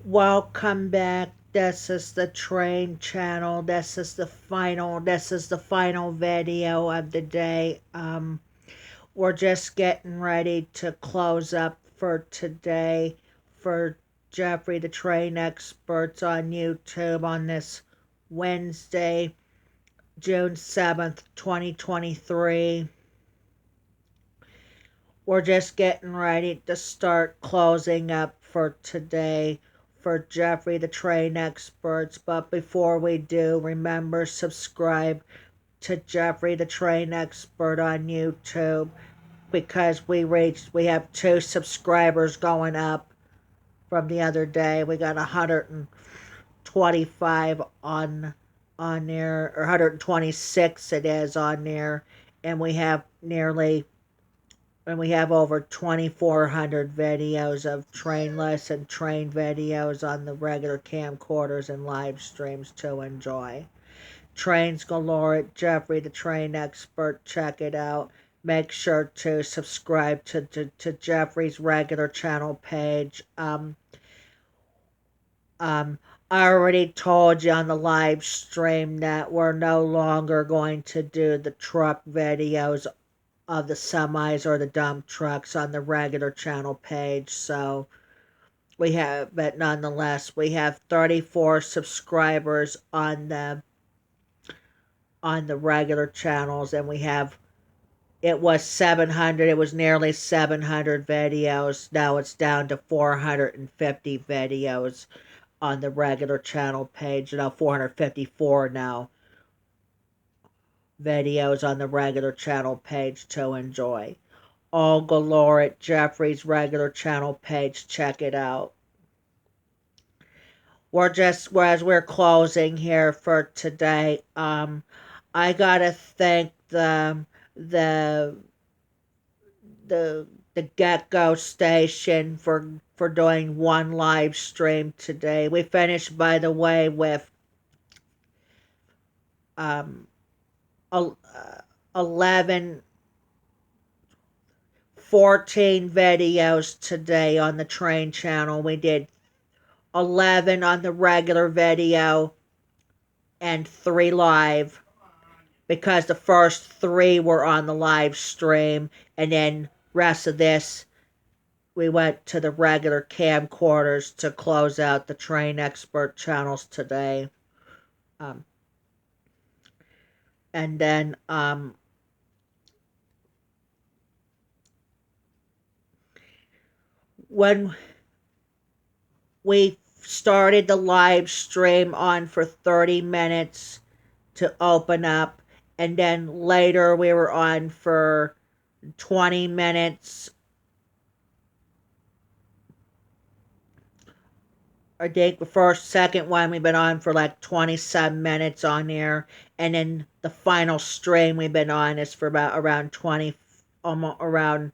Welcome back. This is the train channel. This is the final video of the day. We're just getting ready to close up for today for Jeffrey the Train Experts on YouTube on this Wednesday, June 7th, 2023. We're just getting ready to start closing up for today for Jeffrey the Train Experts. But before we do, remember subscribe to Jeffrey the Train Expert on YouTube because we have 2 subscribers going up from the other day. We got 125 on there, or 126 it is on there, and we have over 2,400 videos of trainless and train videos on the regular camcorders and live streams to enjoy. Trains galore at Jeffrey the Train Expert. Check it out. Make sure to subscribe to Jeffrey's regular channel page. I already told you on the live stream that we're no longer going to do the truck videos of the semis or the dump trucks on the regular channel page. So but nonetheless, we have 34 subscribers on the regular channels, and it was 700, it was nearly 700 videos. Now it's down to 450 videos on the regular channel page. 454 now videos on the regular channel page to enjoy. All galore at Jeffrey's regular channel page. Check it out. As we're closing here for today, I gotta thank the the Get-Go station for doing one live stream today. We finished, by the way, with 11 14 videos today on the train channel. We did 11 on the regular video and 3 live, because the first 3 were on the live stream, and then rest of this we went to the regular camcorders to close out the Train Expert channels today. And then when we started the live stream on for 30 minutes to open up, and then later we were on for 20 minutes. I think the second one we've been on for like 27 minutes on there, and then the final stream we've been on is for about around 20, almost around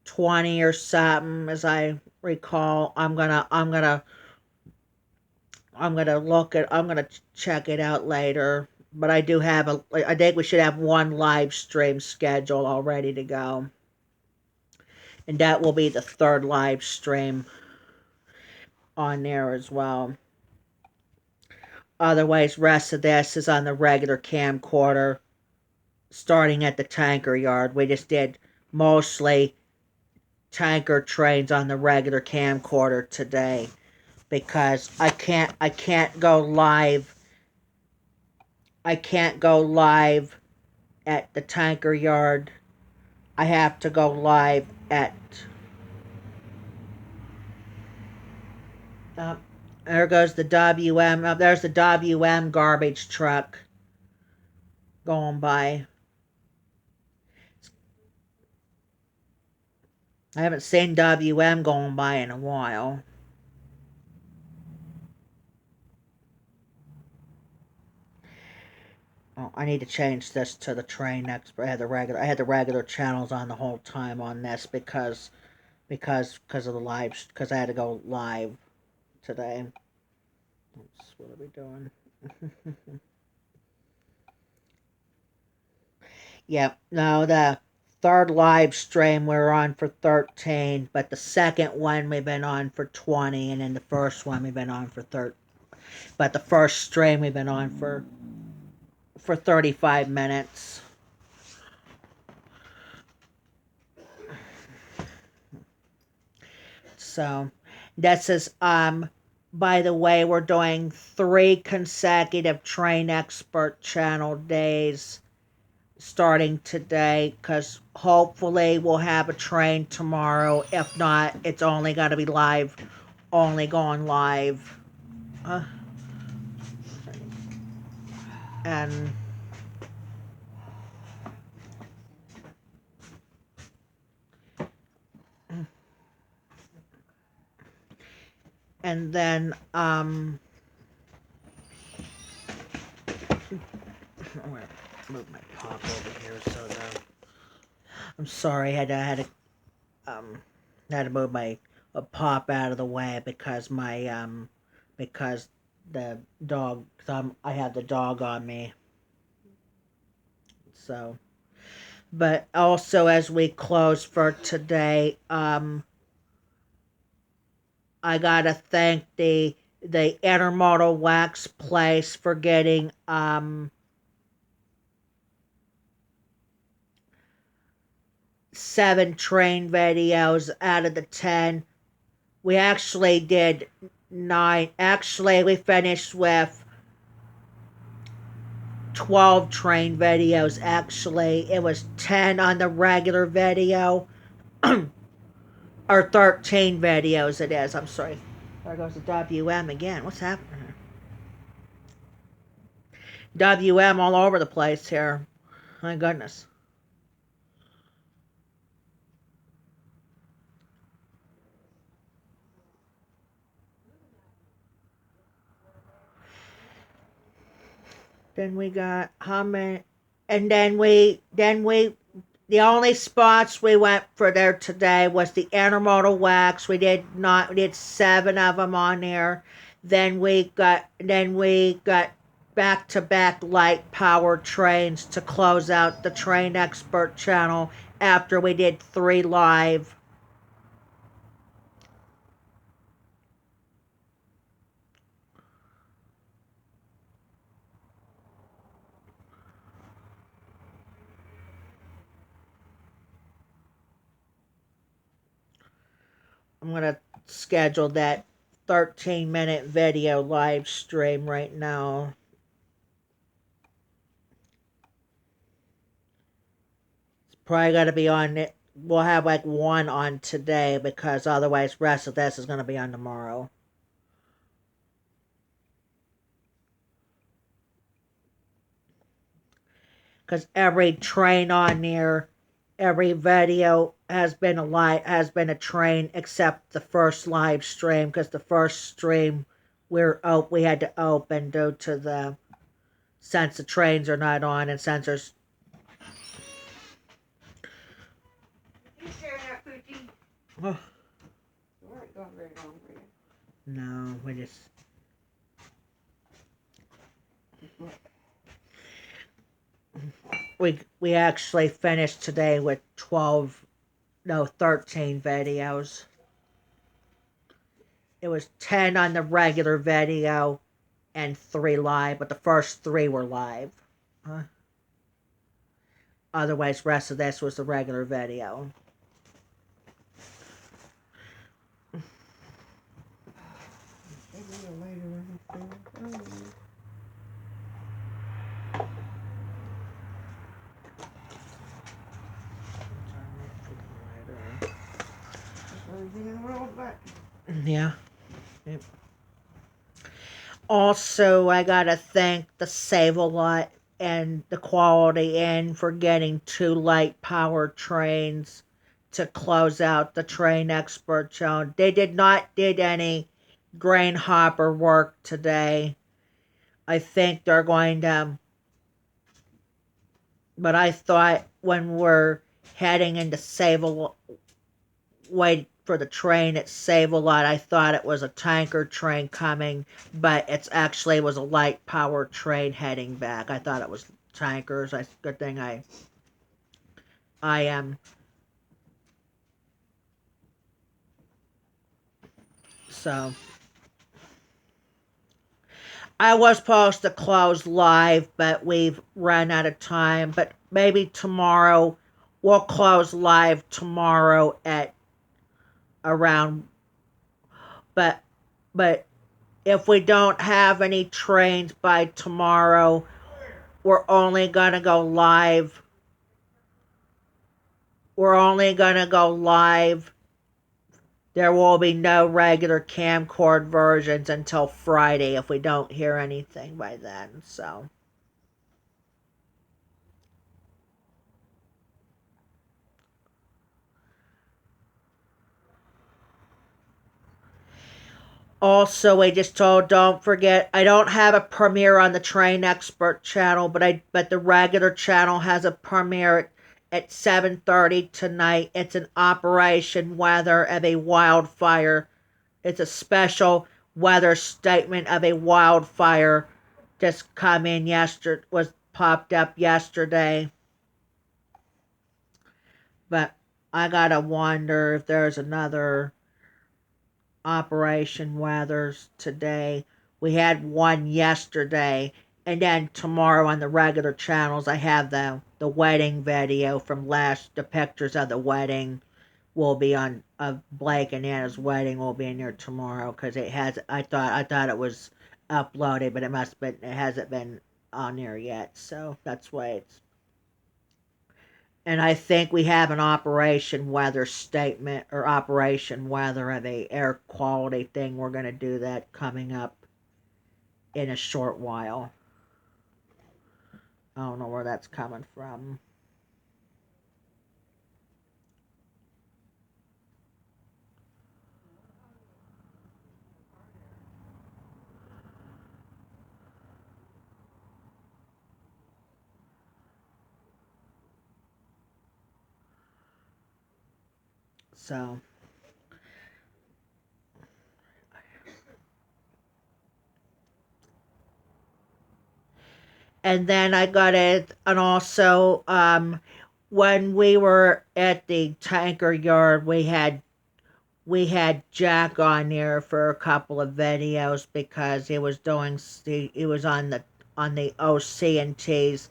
20 or something, as I recall. I'm gonna check it out later. But I think we should have one live stream schedule all ready to go. And that will be the 3rd live stream on there as well. Otherwise, rest of this is on the regular camcorder, starting at the tanker yard. We just did mostly tanker trains on the regular camcorder today, because I can't go live. I can't go live at the tanker yard. I have to go live at there goes the WM. There's the WM garbage truck going by. I haven't seen WM going by in a while. Oh, I need to change this to the Train Expert. I had the regular channels on the whole time on this because of the live, because I had to go live today. Oops, what are we doing? Yep. No, third live stream we were on for 13, but the second one we've been on for 20, and then the first one we've been on for 30. But the first stream we've been on for 35 minutes. So this is by the way, we're doing 3 consecutive Train Expert channel days starting today, because hopefully we'll have a train tomorrow. If not, it's only got to be live, only going live. And then I'm gonna move my pop over here so that I'm sorry, I had to move my pop out of the way because my because the dog, I have the dog on me. So, but also as we close for today, I gotta thank the Intermodal Wax Place for getting 7 train videos out of the 10. We actually did 9. Actually, we finished with 12 train videos. Actually, it was 10 on the regular video. Or 13 videos it is. I'm sorry. There goes the WM again. What's happening here? WM all over the place here. My goodness. Then we got how many? And then we the only spots we went for there today was the Intermodal Wax. We did 7 of them on there. Then we got back-to-back light power trains to close out the Train Expert channel after we did 3 live. I'm going to schedule that 13-minute video live stream right now. It's probably going to be on it. We'll have like 1 on today because otherwise the rest of this is going to be on tomorrow. Because every train on there, every video has been a train except the first live stream, because the first stream we had to open due to since the trains are not on and since there's. You sharing that, Poochie? Oh. You weren't going very long for you. No, we just. We actually finished today with 13 videos. It was 10 on the regular video and 3 live, but the first 3 were live. Otherwise, the rest of this was the regular video. Yeah. Yep. Also, I gotta thank the Save-A-Lot and the Quality Inn for getting 2 light power trains to close out the Train Expert show. They did not did any grain hopper work today. I think they're going to. But I thought when we're heading into wait for the train at Save-A-Lot, I thought it was a tanker train coming, but it actually was a light power train heading back. I thought it was tankers. Good thing I I am. So I was supposed to close live, but we've run out of time. But maybe tomorrow we'll close live tomorrow at around. But but if we don't have any trains by tomorrow, we're only gonna go live. We're only gonna go live. There will be no regular camcord versions until Friday if we don't hear anything by then. So. Also, I just told, don't forget, I don't have a premiere on the Train Expert channel, but the regular channel has a premiere at 7:30 tonight. It's an Operation Weather of a Wildfire. It's a special weather statement of a wildfire just come in yesterday, was popped up yesterday. But I gotta wonder if there's another Operation Weathers today. We had one yesterday, and then tomorrow on the regular channels I have the wedding video from the pictures of the wedding will be on of Blake and Anna's wedding will be in there tomorrow because it has I thought it was uploaded, but it hasn't been on there yet, so that's why it's. And I think we have an Operation Weather statement or Operation Weather of a air quality thing. We're going to do that coming up in a short while. I don't know where that's coming from. So. And then I got it, and also when we were at the tanker yard, we had Jack on there for a couple of videos because he was on the OC&T's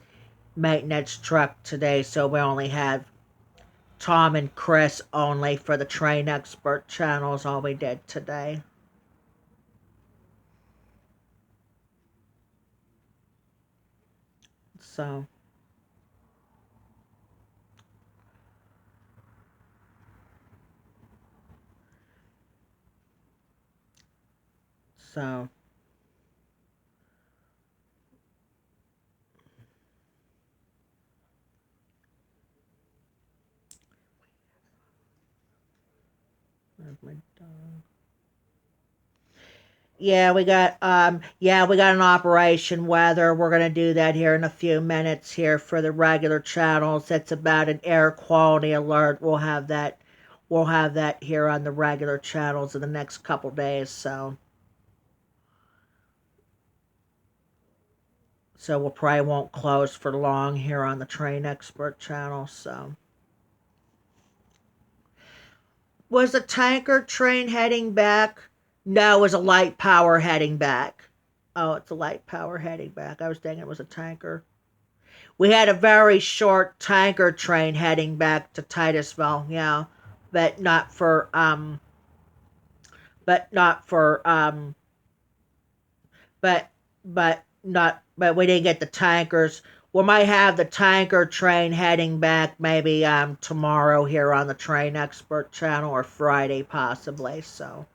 maintenance truck today, so we only had Tom and Chris only for the Train Expert channels. All we did today. So. So. Where's my dog? Yeah, we got an Operation Weather. We're gonna do that here in a few minutes here for the regular channels. It's about an air quality alert. We'll have that here on the regular channels in the next couple days, so we'll probably won't close for long here on the Train Expert channel, so. Was the tanker train heading back? No, it was a light power heading back. Oh, it's a light power heading back. I was thinking it was a tanker. We had a very short tanker train heading back to Titusville, yeah, but not for but not for but but we didn't get the tankers. We might have the tanker train heading back maybe tomorrow here on the Train Expert channel or Friday possibly, so.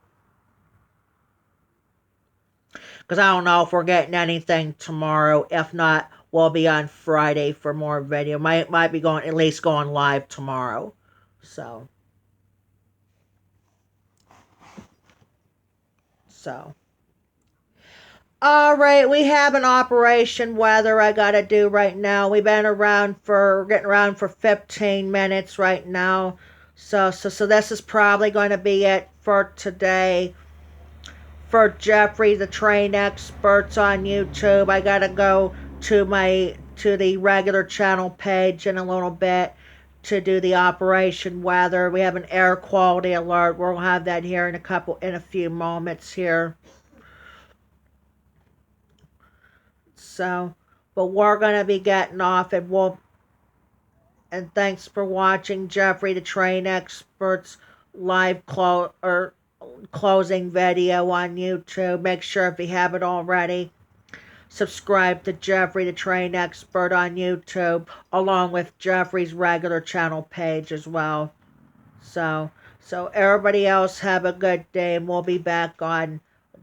Because I don't know if we're getting anything tomorrow. If not, we'll be on Friday for more video. Might be going at least going live tomorrow. So. So. All right, we have an Operation Weather I gotta do right now. We've been getting around for 15 minutes right now. So this is probably going to be it for today. For Jeffrey, the Train Experts on YouTube, I gotta go to the regular channel page in a little bit to do the operation weather. We have an air quality alert. We'll have that here in a few moments here. So, but we're gonna be getting off, and thanks for watching Jeffrey the Train Expert's live closing video on YouTube. Make sure, if you haven't already, subscribe to Jeffrey the Train Expert on YouTube, along with Jeffrey's regular channel page as well. So everybody else have a good day, and we'll be back on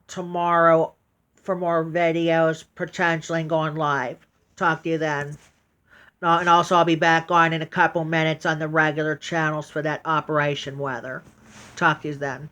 tomorrow for more videos, potentially going live. Talk to you then. And also, I'll be back on in a couple minutes on the regular channels for that Operation Weather. Talk to you then.